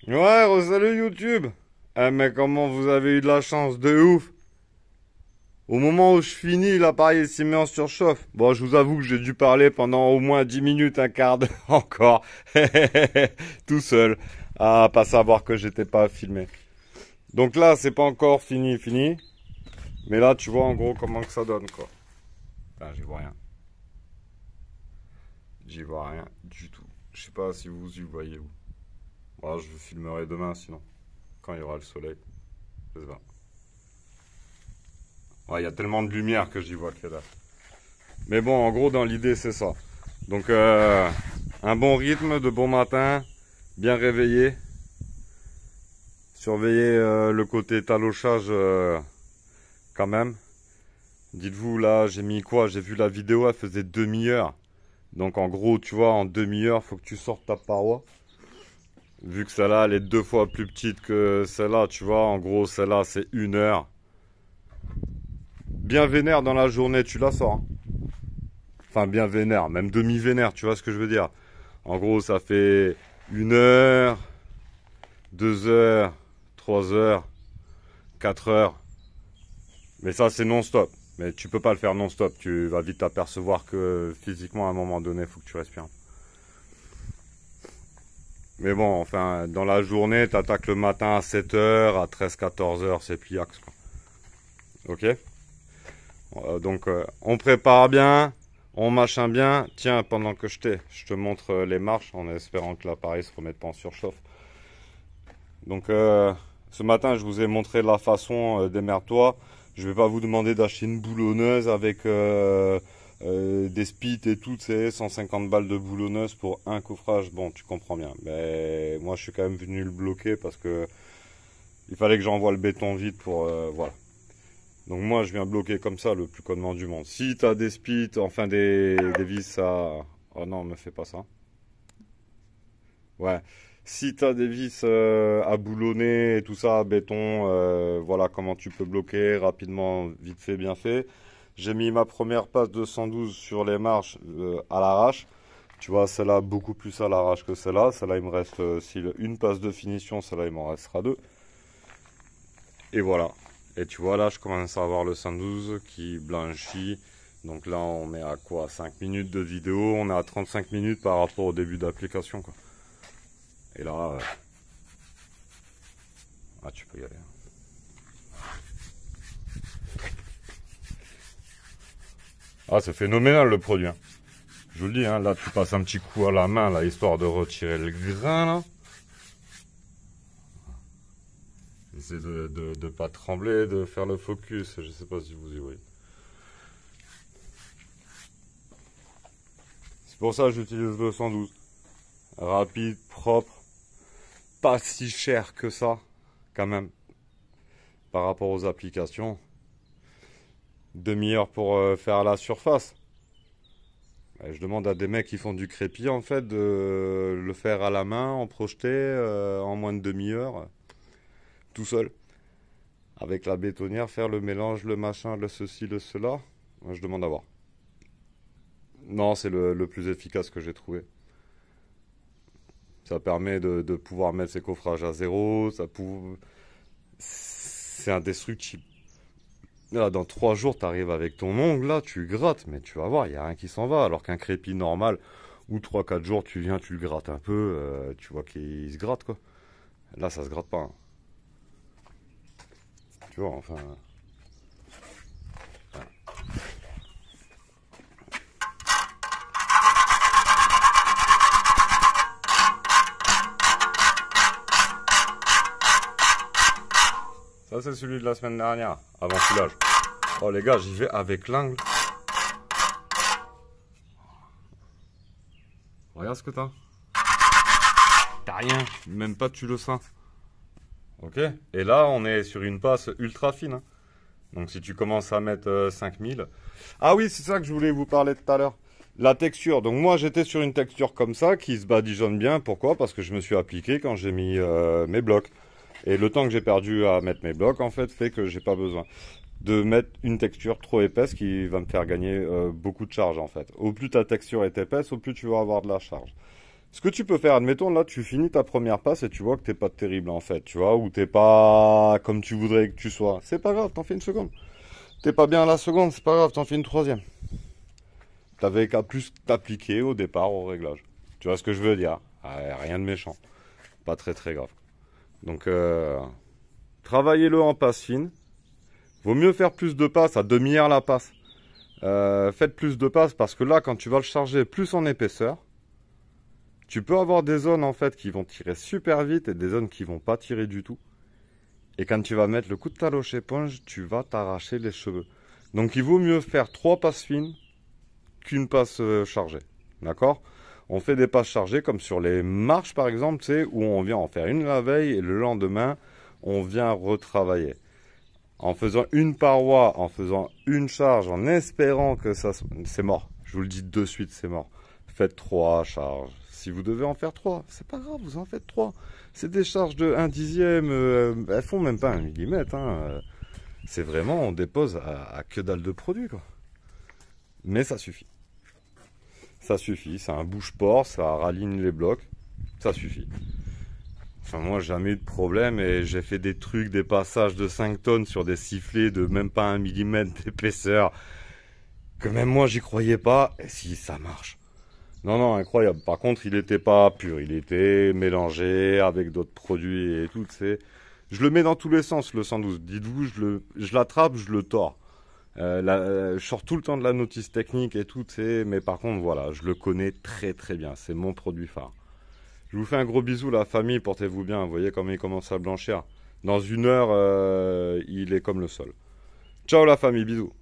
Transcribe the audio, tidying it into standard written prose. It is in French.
Ouais, salut YouTube. Eh mais comment vous avez eu de la chance, de ouf. Au moment où je finis, l'appareil s'est mis en surchauffe. Bon, je vous avoue que j'ai dû parler pendant au moins 10 minutes, un quart d'heure encore. Tout seul. À pas savoir que j'étais pas filmé. Donc là, c'est pas encore fini. Mais là, tu vois en gros comment que ça donne, quoi. Putain, j'y vois rien. J'y vois rien du tout. Je sais pas si vous y voyez où. Bon, je filmerai demain sinon. Quand il y aura le soleil. Je sais pas. Ouais, il y a tellement de lumière que j'y vois que là. Mais bon, en gros, dans l'idée, c'est ça. Donc, un bon rythme, de bon matin, bien réveillé. Surveiller le côté talochage quand même. Dites-vous, là, j'ai mis quoi? J'ai vu la vidéo, elle faisait demi-heure. Donc, en gros, tu vois, en demi-heure, faut que tu sortes ta paroi. Vu que celle-là, elle est 2 fois plus petite que celle-là, tu vois. En gros, celle-là, c'est 1 heure. Bien vénère dans la journée, tu la sors, hein. Enfin, bien vénère, même demi-vénère, tu vois ce que je veux dire. En gros, ça fait 1 heure, 2 heures, 3 heures, 4 heures. Mais ça, c'est non-stop. Mais tu peux pas le faire non-stop. Tu vas vite t'apercevoir que physiquement, à un moment donné, il faut que tu respires. Mais bon, enfin, dans la journée, t'attaques le matin à 7 heures, à 13, 14 heures, c'est pliax, quoi. Ok? Donc, on prépare bien, on machin bien. Tiens, pendant que je te montre les marches en espérant que l'appareil se remette pas en surchauffe. Donc, ce matin, je vous ai montré la façon, démerde-toi. Je vais pas vous demander d'acheter une boulonneuse avec des spits et tout, c'est 150 balles de boulonneuse pour un coffrage. Bon, tu comprends bien. Mais moi, je suis quand même venu le bloquer parce que il fallait que j'envoie le béton vide pour voilà. Donc moi, je viens bloquer comme ça le plus connement du monde. Si t'as des spits, enfin des vis à... Oh non, me fais pas ça. Ouais. Si t'as des vis à boulonner et tout ça, à béton, voilà comment tu peux bloquer rapidement, vite fait, bien fait. J'ai mis ma première passe de 112 sur les marches à l'arrache. Tu vois, celle-là beaucoup plus à l'arrache que celle-là. Celle-là, il me reste une passe de finition, celle-là, il m'en restera deux. Et voilà. Et tu vois, là, je commence à avoir le 112 qui blanchit. Donc là, on est à quoi? 5 minutes de vidéo. On est à 35 minutes par rapport au début d'application, quoi. Et là, ah, tu peux y aller. Ah, c'est phénoménal le produit, hein. Je vous le dis, hein, là, tu passes un petit coup à la main, là, histoire de retirer le grain, là. Essaye de pas trembler, de faire le focus. Je sais pas si vous y voyez. C'est pour ça que j'utilise le 112. Rapide, propre, pas si cher que ça, quand même, par rapport aux applications. Demi-heure pour faire la surface. Je demande à des mecs qui font du crépi, en fait, de le faire à la main, en projeté, en moins de demi-heure, tout seul. Avec la bétonnière, faire le mélange, le machin, le ceci, le cela. Moi, je demande à voir. Non, c'est le plus efficace que j'ai trouvé. Ça permet de pouvoir mettre ses coffrages à zéro. C'est indestructible. Là, dans 3 jours, tu arrives avec ton ongle, là, tu grattes, mais tu vas voir, il n'y a rien qui s'en va. Alors qu'un crépi normal, ou 3 4 jours, tu viens, tu le grattes un peu, tu vois qu'il se gratte, quoi. Là, ça se gratte pas, hein. Tu vois, enfin. Ça, c'est celui de la semaine dernière, avant filage. Oh, les gars, j'y vais avec l'angle. Regarde ce que t'as. T'as rien, même pas tu le sens. Ok? Et là, on est sur une passe ultra fine, hein. Donc, si tu commences à mettre 5000. Ah oui, c'est ça que je voulais vous parler tout à l'heure. La texture. Donc, moi, j'étais sur une texture comme ça, qui se badigeonne bien. Pourquoi? Parce que je me suis appliqué quand j'ai mis mes blocs. Et le temps que j'ai perdu à mettre mes blocs, en fait, fait que j'ai pas besoin de mettre une texture trop épaisse qui va me faire gagner beaucoup de charge, en fait. Au plus ta texture est épaisse, au plus tu vas avoir de la charge. Ce que tu peux faire, admettons, là, tu finis ta première passe et tu vois que t'es pas terrible, en fait, tu vois, ou t'es pas comme tu voudrais que tu sois. C'est pas grave, t'en fais une seconde. T'es pas bien à la seconde, c'est pas grave, t'en fais une troisième. T'avais qu'à plus t'appliquer au départ au réglage. Tu vois ce que je veux dire? Rien de méchant. Pas très très grave. Donc, travaillez-le en passe fine. Vaut mieux faire plus de passes à demi-heure la passe. Faites plus de passes parce que là, quand tu vas le charger plus en épaisseur, tu peux avoir des zones en fait qui vont tirer super vite et des zones qui vont pas tirer du tout. Et quand tu vas mettre le coup de taloche éponge, tu vas t'arracher les cheveux. Donc il vaut mieux faire 3 passes fines qu'une passe chargée. D'accord? On fait des passes chargées comme sur les marches par exemple, tu sais, où on vient en faire une la veille et le lendemain, on vient retravailler. En faisant une paroi, en faisant une charge, en espérant que ça... C'est mort. Je vous le dis de suite, c'est mort. Faites 3 charges. Si vous devez en faire 3, c'est pas grave, vous en faites 3. C'est des charges de 1 dixième, elles font même pas 1 millimètre. Hein. C'est vraiment, on dépose à que dalle de produit, quoi. Mais ça suffit. Ça suffit, c'est un bouche-port, ça raligne les blocs. Ça suffit. Enfin, moi, jamais eu de problème et j'ai fait des trucs, des passages de 5 tonnes sur des sifflets de même pas 1 millimètre d'épaisseur. Que même moi, j'y croyais pas. Et si, ça marche. Non, non, incroyable. Par contre, il était pas pur. Il était mélangé avec d'autres produits et tout, tu sais. Je le mets dans tous les sens, le 112. Dites-vous, je l'attrape, je le tords. Je sors tout le temps de la notice technique et tout, tu sais. Mais par contre, voilà, je le connais très très bien. C'est mon produit phare. Je vous fais un gros bisou, la famille. Portez-vous bien. Vous voyez comment il commence à blanchir. Dans 1 heure, il est comme le sol. Ciao la famille, bisous.